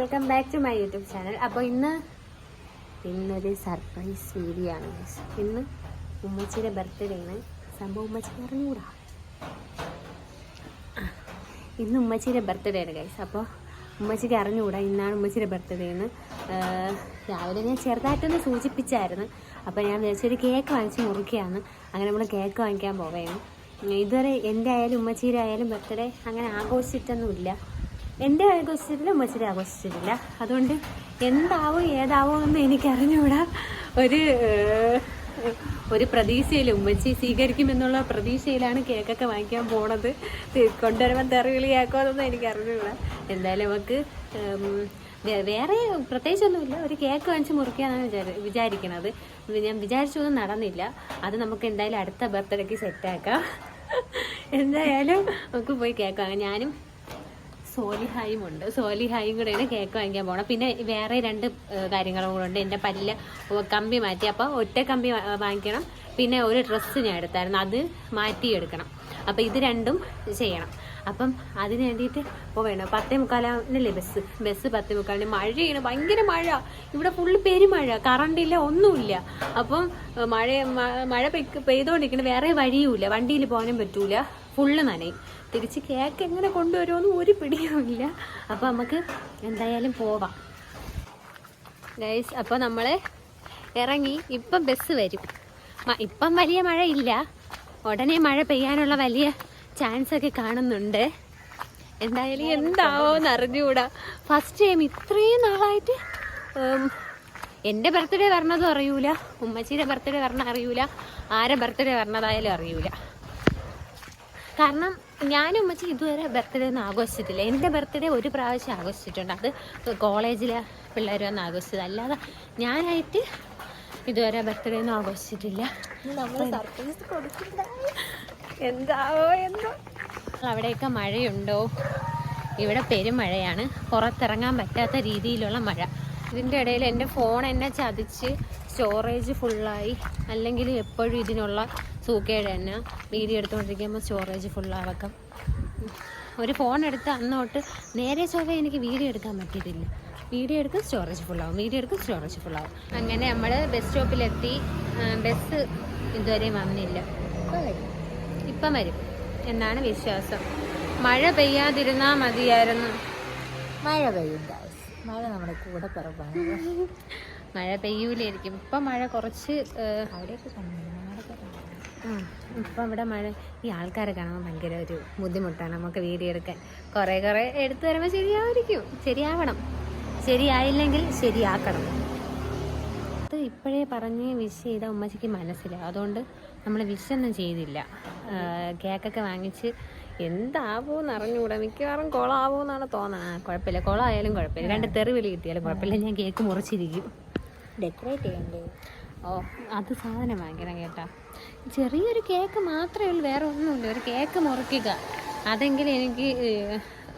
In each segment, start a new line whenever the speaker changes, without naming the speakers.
Welcome back to my YouTube channel. അപ്പോൾ ഇന്നൊരു surprise video ആണ്. ഇന്ന് ഉമ്മച്ചിയുടെ ബർത്ത്ഡേ ആണ്. സംഭവം ഉമ്മച്ചിക്ക് അറിഞ്ഞൂടാ. ഇന്ന് ഉമ്മച്ചിയുടെ ബർത്ത്ഡേ ആണ് ഗൈസ്. അപ്പോൾ ഉമ്മച്ചിക്ക് അറിഞ്ഞുകൂടാ ഇന്നാണ് ഉമ്മച്ചിയുടെ ബർത്ത്ഡേ എന്ന്. രാവിലെ ഞാൻ ചെറുതായിട്ടൊന്ന് സൂചിപ്പിച്ചായിരുന്നു. അപ്പോൾ ഞാൻ വിചാരിച്ചൊരു കേക്ക് വാങ്ങിച്ച് മുറിക്കുകയാണ്. അങ്ങനെ നമ്മൾ കേക്ക് വാങ്ങിക്കാൻ പോവുകയാണ്. ഇതുവരെ എൻ്റെ ആയാലും ഉമ്മച്ചിയുടെ ആയാലും ബർത്ത്ഡേ അങ്ങനെ ആഘോഷിച്ചിട്ടൊന്നുമില്ല. എൻ്റെ ആഘോഷിച്ചിട്ടില്ല, ഉമ്മച്ചിയുടെ ആഘോഷിച്ചിട്ടില്ല. അതുകൊണ്ട് എന്താവും ഏതാവും എന്ന് എനിക്കറിഞ്ഞുകൂടാ. ഒരു പ്രതീക്ഷയിൽ ഉമ്മച്ചി സ്വീകരിക്കുമെന്നുള്ള പ്രതീക്ഷയിലാണ് കേക്കൊക്കെ വാങ്ങിക്കാൻ പോണത്. കൊണ്ടുവരുമ്പോൾ തെറിവിളിയാക്കോ എന്നൊന്നും എനിക്കറിഞ്ഞുകൂടാ. എന്തായാലും നമുക്ക് വേറെ പ്രത്യേകിച്ചൊന്നുമില്ല. ഒരു കേക്ക് വാങ്ങിച്ച് മുറിക്കാനാണ് വിചാരിക്കണത്. ഞാൻ വിചാരിച്ചൊന്നും നടന്നില്ല. അത് നമുക്ക് എന്തായാലും അടുത്ത ബർത്ത്ഡേക്ക് സെറ്റാക്കാം. എന്തായാലും നമുക്ക് പോയി കേക്ക് വാങ്ങാം. ഞാനും സോലിഹായും ഉണ്ട്. സോലിഹായും കൂടെയാണ് കേക്ക് വാങ്ങിക്കാൻ പോകണം. പിന്നെ വേറെ 2 കാര്യങ്ങളും കൂടെ ഉണ്ട്. എൻ്റെ പല്ല് കമ്പി മാറ്റി. അപ്പോൾ ഒറ്റ കമ്പി വാങ്ങിക്കണം. പിന്നെ ഒരു ഡ്രസ്സ് ഞാൻ എടുത്തായിരുന്നു, അത് മാറ്റിയെടുക്കണം. അപ്പോൾ ഇത് 2ഉം ചെയ്യണം. അപ്പം അതിന് വേണ്ടിയിട്ട് പോവേണം. 10:45 ബസ് 10:45. മഴയാണ്, ഭയങ്കര മഴ. ഇവിടെ ഫുള്ള് പെരുമഴ, കറണ്ടില്ല, ഒന്നുമില്ല. അപ്പം മഴ പെയ്തുകൊണ്ടിരിക്കണം. വേറെ വഴിയുമില്ല, വണ്ടിയിൽ പോകാനും പറ്റൂല, ഫുള്ള് നനയും. തിരിച്ച് കേക്ക് എങ്ങനെ കൊണ്ടുവരുമെന്ന് ഒരു പിടിയുമില്ല. അപ്പോൾ നമുക്ക് എന്തായാലും പോവാം ഗൈസ്. അപ്പോൾ നമ്മൾ ഇറങ്ങി. ഇപ്പം ബസ് വരും. ഇപ്പം വലിയ മഴ ഇല്ല, ഉടനെ മഴ പെയ്യാനുള്ള വലിയ ചാൻസ് ഒക്കെ കാണുന്നുണ്ട്. എന്തായാലും എന്താവോന്ന് അറിഞ്ഞുകൂടാ. ഫസ്റ്റ് ടൈം ഇത്രയും നാളായിട്ട് എൻ്റെ ബർത്ത്ഡേ വരണതും അറിയൂല, ഉമ്മച്ചിയുടെ ബർത്ത്ഡേ വരണ അറിയൂല, ആരെ ബർത്ത്ഡേ വരണതായാലും അറിയൂല. കാരണം ഞാനും ഉമ്മച്ചി ഇതുവരെ ബർത്ത്ഡേ ഒന്നും ആഘോഷിച്ചിട്ടില്ല. എൻ്റെ ബർത്ത്ഡേ ഒരു പ്രാവശ്യം ആഘോഷിച്ചിട്ടുണ്ട്. അത് കോളേജിലെ പിള്ളേർ വന്ന് ആഘോഷിച്ചത്. അല്ലാതെ ഞാനായിട്ട് ഇതുവരെ ബർത്ത്ഡേ ഒന്നും ആഘോഷിച്ചിട്ടില്ല. എന്താവോ എന്തോ. അവിടെയൊക്കെ മഴയുണ്ടോ? ഇവിടെ പെരുമഴയാണ്, പുറത്തിറങ്ങാൻ പറ്റാത്ത രീതിയിലുള്ള മഴ. ഇതിൻ്റെ ഇടയിൽ എൻ്റെ ഫോൺ എന്നെ ചതിച്ച് സ്റ്റോറേജ് ഫുള്ളായി. അല്ലെങ്കിൽ എപ്പോഴും ഇതിനുള്ള സൂക്കേട് തന്നെ. വീഡിയോ എടുത്തുകൊണ്ടിരിക്കുമ്പോൾ സ്റ്റോറേജ് ഫുള്ളാവക്കം. ഒരു ഫോൺ എടുത്ത് അന്നോട്ട് നേരെ ചൊവ്വ എനിക്ക് വീഡിയോ എടുക്കാൻ പറ്റിയിട്ടില്ല. വീഡിയോ എടുക്കും സ്റ്റോറേജ് ഫുള്ളാവും, വീഡിയോ എടുക്കും സ്റ്റോറേജ് ഫുള്ളാവും. അങ്ങനെ നമ്മൾ ബസ് സ്റ്റോപ്പിലെത്തി. ബസ് ഇതുവരെ വന്നില്ല. ഇപ്പം വരും എന്നാണ് വിശ്വാസം. മഴ പെയ്യാതിരുന്നാൽ മതിയായിരുന്നു.
മഴ പെയ്യുണ്ട, മഴ നമ്മുടെ കൂടെ പിറപ്പാണ്.
മഴ പെയ്യൂലായിരിക്കും. ഇപ്പം മഴ കുറച്ച്
അവിടെയൊക്കെ
ഇപ്പം ഇവിടെ മഴ. ഈ ആൾക്കാരെ കാണുമ്പോൾ ഭയങ്കര ഒരു ബുദ്ധിമുട്ടാണ് നമുക്ക് വീഡിയോ എടുക്കാൻ. കുറേ എടുത്തു വരുമ്പോൾ ശരിയായിരിക്കും. ശരിയാവണം. ശരിയായില്ലെങ്കിൽ ശരിയാക്കണം. അത് ഇപ്പോഴേ പറഞ്ഞ് വിഷ് ചെയ്ത ഉമ്മച്ചിക്ക് മനസ്സിലാവും. അതുകൊണ്ട് നമ്മൾ വിഷൊന്നും ചെയ്തില്ല. കേക്കൊക്കെ വാങ്ങിച്ച് എന്താവോന്ന് അറിഞ്ഞുകൂടാ. മിക്കവാറും കുളമാവോന്നാണ് തോന്നുന്നത്. കുഴപ്പമില്ല, കുളമായാലും കുഴപ്പമില്ല. 2 തെറിവിളി കിട്ടിയാലും കുഴപ്പമില്ല. ഞാൻ കേക്ക് മുറിച്ചിരിക്കും.
ഡെക്കറേറ്റ് ചെയ്യണ്ടേ?
ഓ, അത് സാധനം വാങ്ങിക്കണം കേട്ടാ. ചെറിയൊരു കേക്ക് മാത്രമേ ഉള്ളൂ, വേറെ ഒന്നുമില്ല. ഒരു കേക്ക് മുറിക്കുക, അതെങ്കിലും എനിക്ക്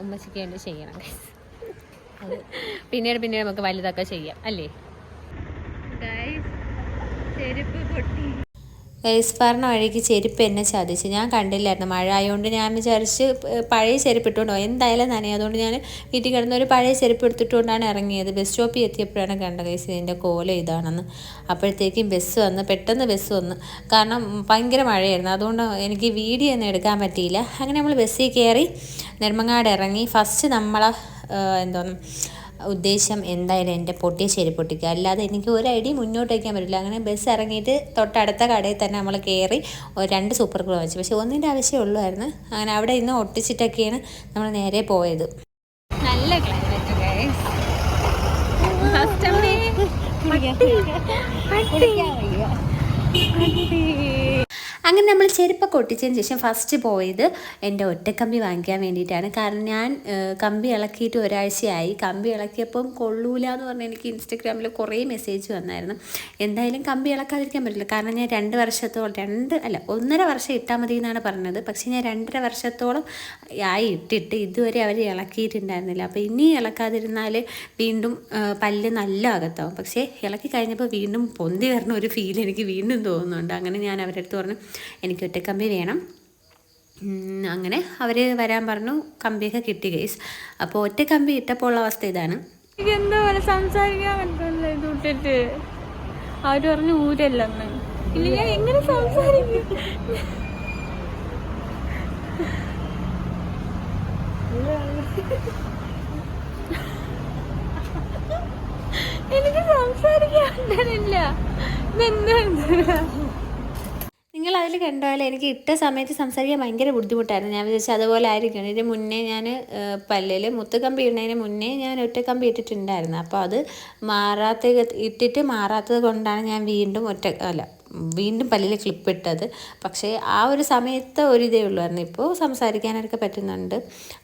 ഉമ്മച്ചിക്ക് വേണ്ടി ചെയ്യണം. പിന്നീട് നമുക്ക് വലുതൊക്കെ ചെയ്യാം അല്ലേ. ചെരുപ്പ് പൊട്ടി ഗൈസ്. പറഞ്ഞ വഴിക്ക് ചെരുപ്പ് എന്നെ ചതിച്ച്. ഞാൻ കണ്ടില്ലായിരുന്നു മഴ ആയതുകൊണ്ട്. ഞാൻ വിചാരിച്ച് പഴയ ചെരുപ്പ് ഇട്ടുകൊണ്ടോ എന്തായാലും നനയും. അതുകൊണ്ട് ഞാൻ വീട്ടിൽ കിടന്ന ഒരു പഴയ ചെരുപ്പ് എടുത്തിട്ടുകൊണ്ടാണ് ഇറങ്ങിയത്. ബസ് സ്റ്റോപ്പിൽ എത്തിയപ്പോഴാണ് കണ്ട ഗൈസ് ഇതിൻ്റെ കോലം ഇതാണെന്ന്. അപ്പോഴത്തേക്കും ബസ് വന്ന്, പെട്ടെന്ന് ബസ് വന്ന്. കാരണം ഭയങ്കര മഴയായിരുന്നു. അതുകൊണ്ട് എനിക്ക് വീഡിയോ ഒന്നും എടുക്കാൻ പറ്റിയില്ല. അങ്ങനെ നമ്മൾ ബസ്സിൽ കയറി നെടുമങ്ങാട് ഇറങ്ങി. ഫസ്റ്റ് നമ്മളെ ഉദ്ദേശം എന്തായാലും എൻ്റെ പൊട്ടിയ ചെരുപ്പ് പൊട്ടിക്കുക, അല്ലാതെ എനിക്ക് ഒരു ഐഡിയ മുന്നോട്ട് വയ്ക്കാൻ പറ്റില്ല. അങ്ങനെ ബസ് ഇറങ്ങിയിട്ട് തൊട്ടടുത്ത കടയിൽ തന്നെ നമ്മൾ കയറി 2 സൂപ്പർ ഗ്ലൂ വെച്ചു. പക്ഷെ ഒന്നിൻ്റെ ആവശ്യമേ ഉള്ളായിരുന്നു. അങ്ങനെ അവിടെ ഇന്ന് ഒട്ടിച്ചിട്ടൊക്കെയാണ് നമ്മൾ നേരെ പോയത്. നല്ല ക്ലൈമറ്റ് ഗൈസ്. അങ്ങനെ നമ്മൾ ചെരുപ്പൊക്കെ ഒട്ടിച്ചതിന് ശേഷം ഫസ്റ്റ് പോയത് എൻ്റെ ഒറ്റക്കമ്പി വാങ്ങിക്കാൻ വേണ്ടിയിട്ടാണ്. കാരണം ഞാൻ കമ്പി ഇളക്കിയിട്ട് ഒരാഴ്ചയായി. കമ്പി ഇളക്കിയപ്പം കൊള്ളൂല എന്ന് പറഞ്ഞ് എനിക്ക് ഇൻസ്റ്റഗ്രാമിൽ കുറേ മെസ്സേജ് വന്നായിരുന്നു. എന്തായാലും കമ്പി ഇളക്കാതിരിക്കാൻ പറ്റില്ല. കാരണം ഞാൻ 1.5 വർഷം ഇട്ടാൽ മതി എന്നാണ് പറഞ്ഞത്. പക്ഷേ ഞാൻ 2.5 വർഷത്തോളം ആയി ഇട്ടിട്ട് ഇതുവരെ അവർ ഇളക്കിയിട്ടുണ്ടായിരുന്നില്ല. അപ്പോൾ ഇനി ഇളക്കാതിരുന്നാൽ വീണ്ടും പല്ല് നല്ല അകത്താവും. പക്ഷേ ഇളക്കി കഴിഞ്ഞപ്പോൾ വീണ്ടും പൊന്തി വരുന്ന ഒരു ഫീൽ എനിക്ക് വീണ്ടും തോന്നുന്നുണ്ട്. അങ്ങനെ ഞാൻ അവരുടെ അടുത്ത് പറഞ്ഞു എനിക്ക് ഒറ്റക്കമ്പി വേണം. അങ്ങനെ അവർ വരാൻ പറഞ്ഞു. കമ്പിയൊക്കെ കിട്ടി ഗൈസ്. അപ്പോൾ ഒറ്റ കമ്പി ഇട്ടപ്പോൾ ഉള്ള അവസ്ഥ ഇതാണ്.
എനിക്ക് എന്തോ പോലെ സംസാരിക്കാൻ പറ്റില്ല ഇത് വിട്ടിട്ട്. അവര് പറഞ്ഞു ഊരല്ലെന്ന്. ഇല്ല ഞാൻ എങ്ങനെ സംസാരിക്കും? എനിക്ക് സംസാരിക്കാൻ പറ്റാനില്ല.
നിങ്ങൾ അതിൽ കണ്ടാൽ എനിക്ക് ഇട്ട സമയത്ത് സംസാരിക്കാൻ ഭയങ്കര ബുദ്ധിമുട്ടായിരുന്നു. ഞാൻ വിചാരിച്ചു അതുപോലെ ആയിരിക്കും. ഇതിന് മുന്നേ ഞാൻ പല്ലിൽ മുത്തുകമ്പി ഇടുന്നതിന് മുന്നേ ഞാൻ ഒറ്റക്കമ്പി ഇട്ടിട്ടുണ്ടായിരുന്നു. അപ്പോൾ അത് ഇട്ടിട്ട് മാറാത്തത് കൊണ്ടാണ് ഞാൻ വീണ്ടും പല്ലിൽ ക്ലിപ്പ് ഇട്ടത്. പക്ഷേ ആ ഒരു സമയത്ത് ഒരിതേ ഉള്ളായിരുന്നു. ഇപ്പോൾ സംസാരിക്കാനൊക്കെ പറ്റുന്നുണ്ട്.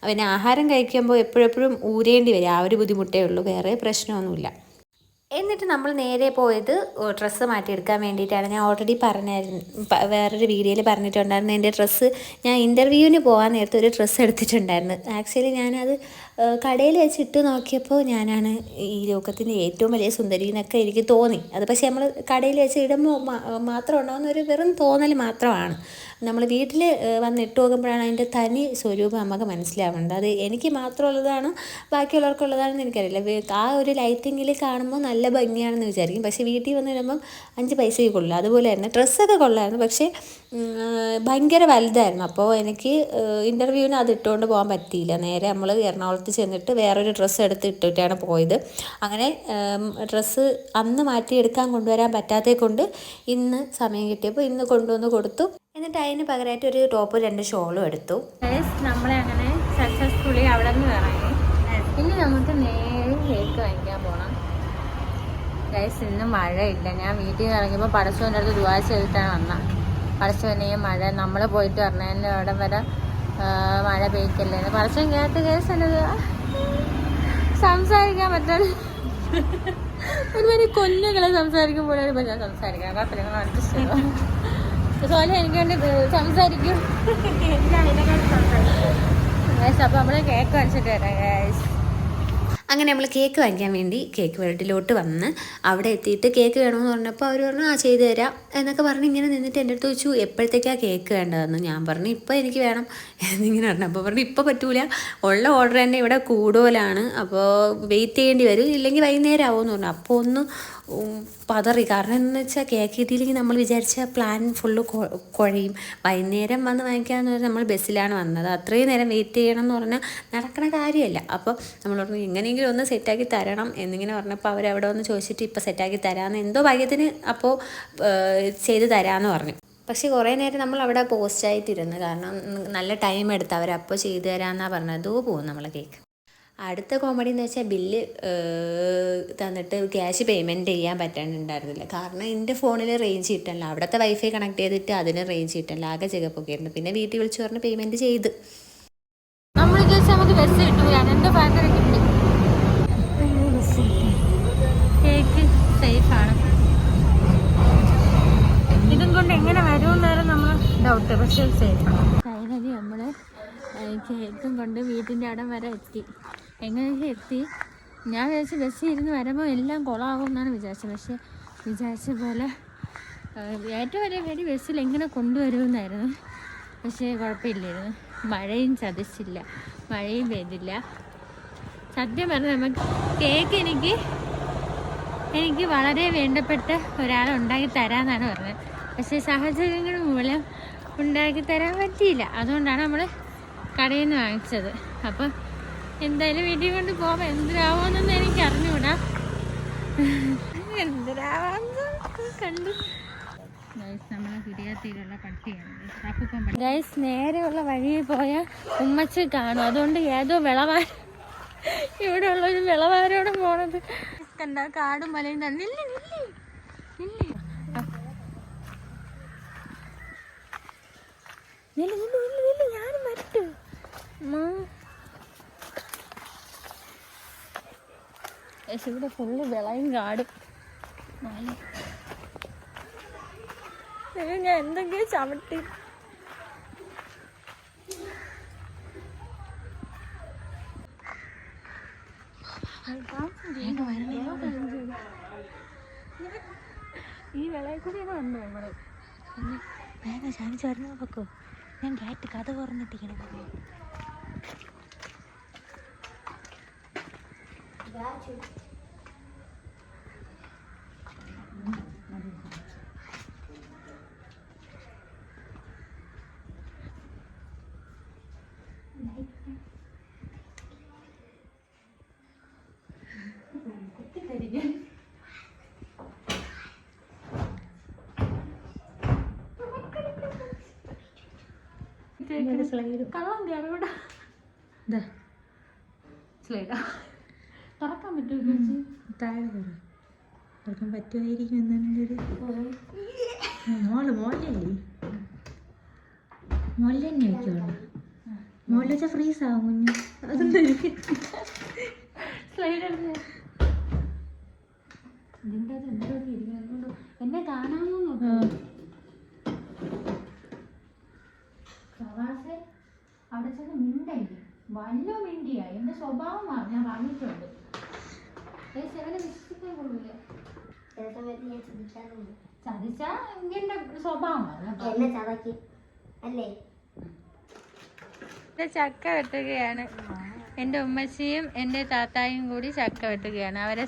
പിന്നെ ആഹാരം കഴിക്കുമ്പോൾ എപ്പോഴെപ്പോഴും ഊരേണ്ടി വരും. ആ ഒരു ബുദ്ധിമുട്ടേ ഉള്ളൂ, വേറെ പ്രശ്നമൊന്നുമില്ല. എന്നിട്ട് നമ്മൾ നേരെ പോയത് ഡ്രസ്സ് മാറ്റിയെടുക്കാൻ വേണ്ടിയിട്ടാണ്. ഞാൻ ഓൾറെഡി പറഞ്ഞായിരുന്നു, വേറൊരു വീഡിയോയിൽ പറഞ്ഞിട്ടുണ്ടായിരുന്നു. എൻ്റെ ഡ്രസ്സ് ഞാൻ ഇൻ്റർവ്യൂവിന് പോകാൻ നേരത്തെ ഒരു ഡ്രസ്സ് എടുത്തിട്ടുണ്ടായിരുന്നു. ആക്ച്വലി ഞാനത് കടയിൽ വെച്ച് ഇട്ട് നോക്കിയപ്പോൾ ഞാനാണ് ഈ ലോകത്തിൻ്റെ ഏറ്റവും വലിയ സുന്ദരി എന്നൊക്കെ എനിക്ക് തോന്നി. അത് പക്ഷേ നമ്മൾ കടയിൽ വെച്ച് ഇടുമ്പോൾ മാത്രം ഉണ്ടാകുന്ന ഒരു വെറും തോന്നൽ മാത്രമാണ്. നമ്മൾ വീട്ടിൽ വന്ന് ഇട്ട് നോക്കുമ്പോഴാണ് അതിൻ്റെ തനി സ്വരൂപം നമുക്ക് മനസ്സിലാവുന്നത്. അത് എനിക്ക് മാത്രമുള്ളതാണ് ബാക്കിയുള്ളവർക്കുള്ളതാണെന്ന് എനിക്കറിയില്ല. ആ ഒരു ലൈറ്റിങ്ങിൽ കാണുമ്പോൾ നല്ല ഭംഗിയാണെന്ന് വിചാരിക്കും. പക്ഷേ വീട്ടിൽ വന്നിടുമ്പം 5 പൈസയ്ക്ക് കൊള്ളില്ല. അതുപോലെ തന്നെ ഡ്രസ്സൊക്കെ കൊള്ളായിരുന്നു, പക്ഷേ ഭയങ്കര വലുതായിരുന്നു. അപ്പോൾ എനിക്ക് ഇൻ്റർവ്യൂവിന് അത് ഇട്ടുകൊണ്ട് പോകാൻ പറ്റിയില്ല. നേരെ നമ്മൾ എറണാകുളത്ത് ചെന്നിട്ട് വേറൊരു ഡ്രസ്സ് ഇട്ടിട്ടാണ് പോയത്. അങ്ങനെ ഡ്രസ്സ് അന്ന് മാറ്റിയെടുക്കാൻ കൊണ്ടുവരാൻ പറ്റാത്തത് കൊണ്ട് ഇന്ന് സമയം കിട്ടിയപ്പോൾ ഇന്ന് കൊണ്ടുവന്ന് കൊടുത്തു. എന്നിട്ട് അതിന് പകരമായിട്ട് ഒരു ടോപ്പും 2 ഷോളും എടുത്തു.
നമ്മളെ അങ്ങനെ സക്സസ്ഫുള്ളി അവിടെ നിന്ന് ഇറങ്ങി. ഇനി നമുക്ക് നേരെ കേക്ക് വാങ്ങിക്കാൻ പോകണം. ഗൈസ് ഇന്ന് മഴയില്ല. ഞാൻ വീട്ടിൽ നിന്ന് ഇറങ്ങിയപ്പോൾ പടച്ചവൻ്റെ അടുത്ത് ദുആ ചെയ്തിട്ടാണ് വന്നത്. പടച്ചവനെ മഴ നമ്മൾ പോയിട്ട് പറഞ്ഞതിൻ്റെ അവിടെ വരെ മഴ പെയ്ക്കല്ലേ. പടച്ചവൻ കേട്ട് ഗൈസ് എന്നത് സംസാരിക്കാൻ പറ്റാതെ ഒരുപാട് കൊല്ലുകളെ സംസാരിക്കുമ്പോഴാണ് ഞാൻ സംസാരിക്കാം. കുഴപ്പമില്ല, അഡ്ജസ്റ്റ് ചെയ്തു. സോല എനിക്ക് വേണ്ടി സംസാരിക്കും. അപ്പോൾ നമ്മൾ കേക്ക് വാങ്ങിച്ചിട്ട് വരാം ഗൈസ്.
അങ്ങനെ നമ്മൾ കേക്ക് വാങ്ങിക്കാൻ വേണ്ടി കേക്ക് വേൾഡിലോട്ട് വന്ന് അവിടെ എത്തിയിട്ട് കേക്ക് വേണമെന്ന് പറഞ്ഞപ്പോൾ അവർ പറഞ്ഞു ചെയ്തു തരാം എന്നൊക്കെ പറഞ്ഞ് ഇങ്ങനെ നിന്നിട്ട് എൻ്റെ അടുത്ത് ചോദിച്ചു എപ്പോഴത്തേക്കാണ് കേക്ക് വേണ്ടതെന്ന്. ഞാൻ പറഞ്ഞു ഇപ്പോൾ എനിക്ക് വേണം എന്നിങ്ങനെ പറഞ്ഞു. അപ്പോൾ പറഞ്ഞു ഇപ്പോൾ പറ്റൂല, ഉള്ള ഓർഡർ തന്നെ ഇവിടെ കൂടുതലാണ്, അപ്പോൾ വെയിറ്റ് ചെയ്യേണ്ടി വരും, ഇല്ലെങ്കിൽ വൈകുന്നേരം ആവുമെന്ന് പറഞ്ഞു. അപ്പോൾ ഒന്ന് പതറി. കാരണം എന്ന് വെച്ചാൽ കേക്ക് കിട്ടിയില്ലെങ്കിൽ നമ്മൾ വിചാരിച്ച പ്ലാൻ ഫുള്ള് കുഴയും. വൈകുന്നേരം വന്ന് വാങ്ങിക്കാമെന്ന് പറഞ്ഞാൽ നമ്മൾ ബസ്സിലാണ് വന്നത്. അത്രയും നേരം വെയിറ്റ് ചെയ്യണം എന്ന് പറഞ്ഞാൽ നടക്കണ കാര്യമല്ല. അപ്പോൾ നമ്മൾ പറഞ്ഞു എങ്ങനെയെങ്കിലും ഒന്ന് സെറ്റാക്കി തരണം എന്നിങ്ങനെ പറഞ്ഞപ്പോൾ അവരവിടെ വന്ന് ചോദിച്ചിട്ട് ഇപ്പോൾ സെറ്റാക്കി തരാമെന്ന് എന്തോ ഭാഗ്യത്തിന് അപ്പോൾ ചെയ്ത് തരാമെന്ന് പറഞ്ഞു. പക്ഷേ കുറേ നേരം നമ്മൾ അവിടെ പോസ്റ്റായിട്ടിരുന്നു. കാരണം നല്ല ടൈം എടുത്ത് അവരപ്പോൾ ചെയ്തു തരാമെന്നാണ് പറഞ്ഞത്. അതോ പോകും നമ്മളെ കേക്ക്. അടുത്ത കോമഡി എന്ന് വെച്ചാൽ ബില്ല് തന്നിട്ട് ക്യാഷ് പേയ്മെൻറ്റ് ചെയ്യാൻ പറ്റാനുണ്ടായിരുന്നില്ല. കാരണം എൻ്റെ ഫോണിൽ റേഞ്ച് കിട്ടല്ല. അവിടുത്തെ വൈഫൈ കണക്ട് ചെയ്തിട്ട് അതിന് റേഞ്ച് കിട്ടല്ല. ആകെ ചെകപ്പൊക്കെ ആയിരുന്നു. പിന്നെ വീട്ടിൽ വിളിച്ച് പറഞ്ഞ് പേയ്മെൻറ്റ് ചെയ്ത്
നമ്മൾ വിചാരിച്ചാൽ നമുക്ക് ബസ് കിട്ടുകയാണ്. എൻ്റെ ഫാക്ടറി കിട്ടി. കേക്ക് സേഫാണ്. ഇതും കൊണ്ട് എങ്ങനെ വരുമെന്നായിരുന്നു നമ്മൾ ഡൗട്ട്. പക്ഷേ സേഫാണ്. ഫൈനലി നമ്മൾ കേക്കും കൊണ്ട് വീട്ടിൻ്റെ അടം വരെ എത്തി. എങ്ങനെയൊക്കെ എത്തി. ഞാൻ വിചാരിച്ചു ബസ്സിൽ ഇരുന്ന് വരുമ്പോൾ എല്ലാം കുളമാകും എന്നാണ് വിചാരിച്ചത്. പക്ഷേ വിചാരിച്ച പോലെ ഏറ്റവും വലിയ പേടി ബസ്സിൽ എങ്ങനെ കൊണ്ടുവരുമെന്നായിരുന്നു. പക്ഷേ കുഴപ്പമില്ലായിരുന്നു. മഴയും ചതിച്ചില്ല, മഴയും പെയ്തില്ല. സത്യം പറഞ്ഞാൽ നമുക്ക് കേക്ക് എനിക്ക് വളരെ വേണ്ടപ്പെട്ട ഒരാളുണ്ടാക്കി തരാമെന്നാണ് പറഞ്ഞത്. പക്ഷേ സാഹചര്യങ്ങൾ മൂലം ഉണ്ടാക്കി തരാൻ പറ്റിയില്ല. അതുകൊണ്ടാണ് നമ്മൾ കടയിൽ നിന്ന് വാങ്ങിച്ചത്. അപ്പം എന്തായാലും വീട്ടിൽ കൊണ്ട് പോകാം. എന്തിനാവുമെന്നൊന്നും എനിക്ക് അറിഞ്ഞുകൂടാ. എന്തിനാവാന്ന് കണ്ടു. നമ്മളെ കിരിയത്തിലുള്ള പട്ടിയാണ് ഗൈസ്. നേരെയുള്ള വഴിയിൽ പോയാൽ ഉമ്മച്ച് കാണും. അതുകൊണ്ട് ഏതോ ഇവിടെ ഉള്ളൊരു വിളവാരോട് പോണത് കണ്ട. കാടും മലയും തന്നില്ല. ഞാനും മറ്റു ഇവിടെ ഫുള്ള് വിളയും കാടും. ഞാൻ എന്തെങ്കിലും ചവിട്ടി. ഈ വിളയിൽ കൂടിയാണ് വന്നത് നമ്മള്.
വേഗം ശാനിച്ച് വരുന്ന നോക്കോ. ഞാൻ കേട്ട് കഥ പറഞ്ഞിട്ടിങ്ങനെ
കള്ളം കയറൂടാ. സ്ലൈഡാ തുറക്കാൻ പറ്റുമോ?
താഴെ തുറക്കാൻ പറ്റുമായിരിക്കും എന്നൊരു മോളിലല്ലേ മോളിൽ തന്നെ വയ്ക്കുള്ളൂ. മോളിൽ വെച്ചാൽ ഫ്രീസ് ആവും കുഞ്ഞു. അതുകൊണ്ട്
സ്ലൈഡ് എടുത്ത് ഇതിൻ്റെ അത് എന്തോ ഇരിക്കുന്നു. എന്നെ കാണാമോ നോക്കാം. പ്രവാസെ അവിടെ ചെന്ന് മിണ്ടല്ലേ, വല്ല മിണ്ടിയാ. എന്റെ സ്വഭാവമാണ്, ഞാൻ പറഞ്ഞിട്ടുണ്ട്. അവനെ വിശ്വസിക്കാൻ കൊള്ളില്ല. ചതിച്ചാ എന്റെ സ്വഭാവമാണ്. ചക്ക വെട്ടുകയാണ്. എൻ്റെ ഉമ്മച്ചിയും എൻ്റെ താത്തായും കൂടി ചക്ക വെട്ടുകയാണ്. അവരെ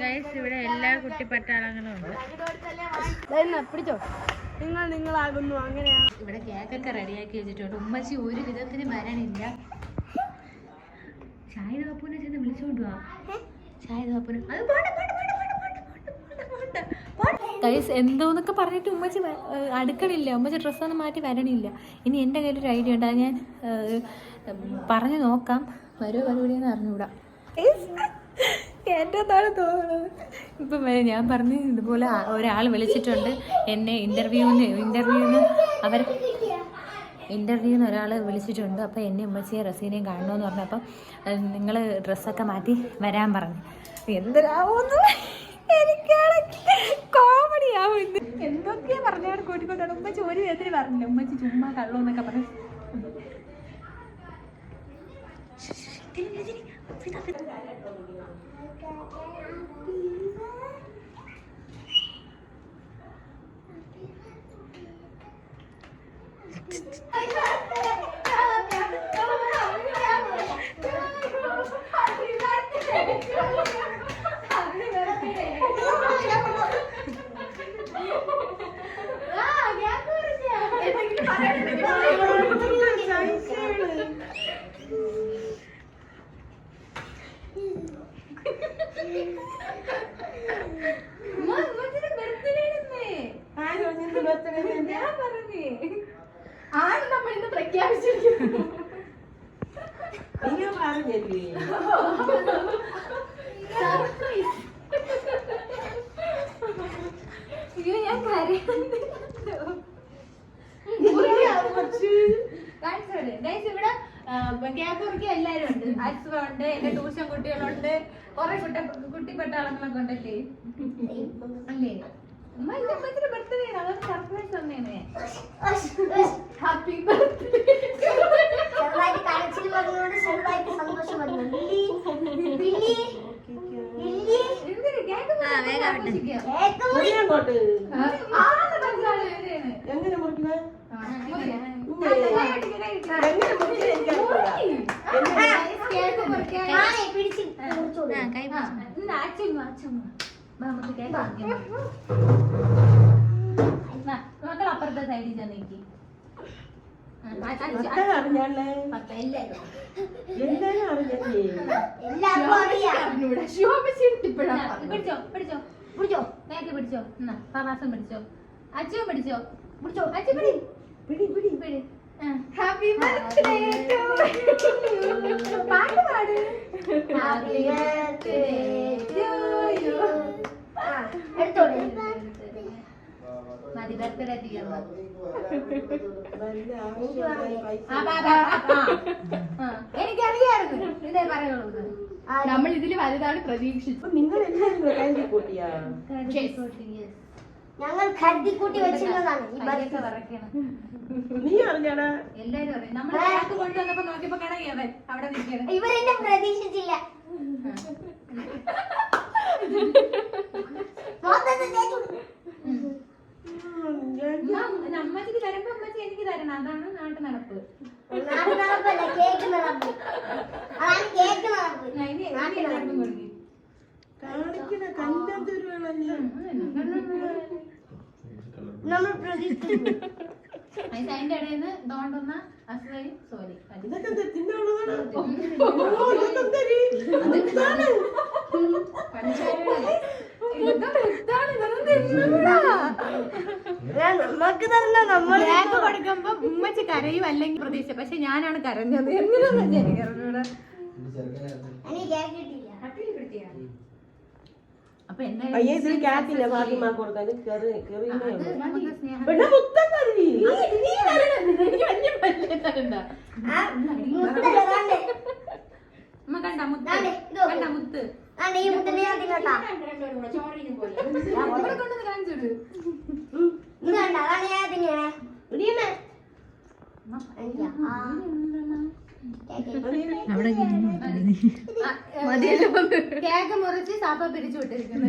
ഗൈസ്, ഇവിടെ എല്ലാ കുട്ടിപ്പട്ടാളങ്ങളും ഉണ്ട്.
പിടിച്ചോ, നിങ്ങളാകുന്നു അങ്ങനെയാണ്.
ഇവിടെ കേക്കൊക്കെ റെഡിയാക്കി വെച്ചിട്ടുണ്ട്. ഉമ്മച്ചി ഒരു വിധത്തിന് വരണില്ല. ഷാഹിദ് ബാപ്പുവിനെ ചെന്ന് വിളിച്ചോണ്ട് പോവാ. ഷാഹിദ് ബാപ്പുനെ ഗൈസ് എന്തോന്നൊക്കെ പറഞ്ഞിട്ട് ഉമ്മച്ചി അടുക്കളില്ല. ഉമ്മച്ചി ഡ്രസ്സൊന്നും മാറ്റി വരണില്ല. ഇനി എൻ്റെ കയ്യിലൊരു ഐഡിയ ഉണ്ട്, അത് ഞാൻ പറഞ്ഞു നോക്കാം. വരുമോ വരൂലെന്ന് അറിഞ്ഞൂടാ. എൻ്റെ എന്താണ് തോന്നുന്നത്. ഇപ്പം ഞാൻ പറഞ്ഞു ഇതുപോലെ ഒരാൾ വിളിച്ചിട്ടുണ്ട് എന്നെ ഇൻ്റർവ്യൂന്ന് ഒരാൾ വിളിച്ചിട്ടുണ്ട്. അപ്പോൾ എന്നെ ഉമ്മച്ചിയെ റസീനെയും കാണണമെന്ന് പറഞ്ഞു. അപ്പം നിങ്ങൾ ഡ്രസ്സൊക്കെ മാറ്റി വരാൻ പറഞ്ഞു. എന്തൊരാവുന്നു, എനിക്കാണെങ്കിൽ കോമഡിയാവും. ഇന്ന് എന്തൊക്കെയാ പറഞ്ഞാണ് കൂട്ടിക്കൊണ്ടാണ്. ഉമ്മച്ചി ഒരു വിധത്തിൽ പറഞ്ഞില്ല. ഉമ്മച്ചി ചുമ്മാ കള്ളൂന്നൊക്കെ പറഞ്ഞു.
ആണ് നമ്മൾ ഇന്ന് പ്രഖ്യാപിച്ചിരിക്കുന്നു. ഞാൻ ഇവിടെ കേക്ക് എല്ലാരും ഉണ്ട്. അച്ഛ ഉണ്ട്, എന്റെ ട്യൂഷൻ കുട്ടികളുണ്ട്, കുറെ കുട്ടിപ്പട്ടാളങ്ങളൊക്കെ ഉണ്ടല്ലേ. അല്ലേ ബർത്ത്ഡേ ആണ്, അതൊക്കെ സർപ്രൈസ് തന്നേനെ. Happy birthday. മക്കൾ അപ്പുറത്തെ സൈഡിൽ ചെന്നേക്ക്. പിടിച്ചോ പിടിച്ചോ പിടിച്ചോ കേക്ക് പിടിച്ചോ. എന്നാ പാവാസം പിടിച്ചോ, അച്ഛൻ പിടിച്ചോ, പിടിച്ചോ അച്ഛൻ പിടി പിടി പിടി പിടി. Happy birthday to you. പാട്ട് പാട്. Happy birthday to you. എടുത്തോളൂ. മതി ബർത്ത്ഡേ തീർന്നു. എനിക്കറിയായിരുന്നു ഇതേ പറയുള്ളൂ. നമ്മൾ ഇതിൽ വലുതാണ് പ്രതീക്ഷിച്ചു. നിങ്ങൾ
ഞങ്ങൾ കരുതിക്കൂട്ടി വെച്ചിരുന്നതാണ്.
നീ അറിഞ്ഞാടാ? എല്ലാരും അറിയാം. നമ്മൾ കേക്ക് കൊണ്ടുവന്നപ്പോ നോക്കിയപ്പോ കടങ്ങിയവൻ അവിടെ നിൽക്കണം.
ഇവരെന്നെ പ്രതീക്ഷിച്ചില്ല.
അമ്മച്ചിക്ക് തരുമ്പോ അമ്മച്ചി എനിക്ക് തരണം. അതാണ് നാട്ടു നടപ്പ്.
നാട്ടു നടപ്പല്ല, കേക്ക് നടപ്പ്. അതാണ് കേക്ക് നടപ്പ്. നാട്ടു നടപ്പ്. നമ്മൾ പ്രതീക്ഷിക്കുന്നു.
അതിന്റെ ഇടയിൽ നിന്ന് തോണ്ടുന്ന അസുഖയും സോറി
നമുക്ക് തന്നെ നമ്മൾ
കേക്ക് കൊടുക്കുമ്പോ ഉമ്മച്ചി കരയും അല്ലെങ്കിൽ പ്രതീക്ഷ. പക്ഷെ ഞാനാണ് കരഞ്ഞത്. എങ്ങനെയാന്ന് എനിക്ക് അറിഞ്ഞൂടാ.
എനിക്ക് കേക്ക് കിട്ടിയില്ല.
അപ്പൊ എന്നെ
ക്യാപ്പില്ല ഫാത്തിമ കൊടുക്കാൻ
നമുക്ക് സ്നേഹം അമ്മ കണ്ട മുത്ത് കണ്ട മുത്ത്
ഈ മുത്തന്നെ ഞാൻ തിന്നട്ടാ.
ഇവിടെ കൊണ്ടുവന്ന് കാണിച്ചിട്.
ഇത് കണ്ട, അതാണ് ഞാൻ തിന്നണേ. ഇടിയമ്മേ.
കേക്ക് മുറിച്ച് സാപ്പ പിരിച്ചു വിട്ടിരിക്കുന്നു.